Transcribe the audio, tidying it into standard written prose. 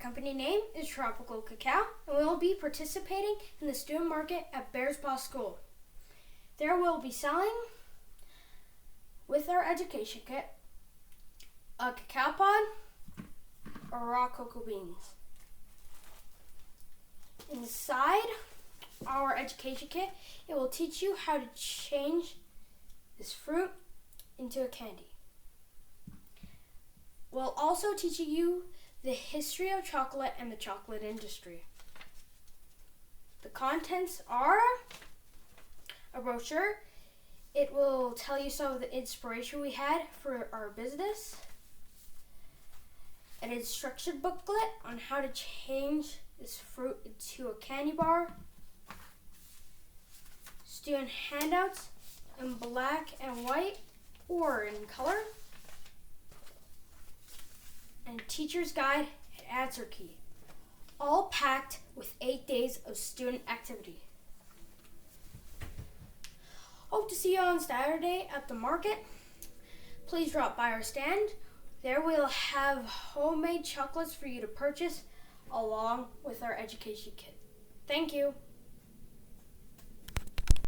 company name is Tropical Cacao, and we will be participating in the student market at Bears Paw School. There we'll be selling, with our education kit, a cacao pod or raw cocoa beans. Inside our education kit, it will teach you how to change this fruit into a candy. We'll also teach you the history of chocolate and the chocolate industry. The contents are a brochure. It will tell you some of the inspiration we had for our business. An instruction booklet on how to change this fruit into a candy bar. Student handouts in black and white or in color. And teacher's guide and answer key, all packed with 8 days of student activity. Hope to see you on Saturday at the market. Please drop by our stand. There we'll have homemade chocolates for you to purchase along with our education kit. Thank you.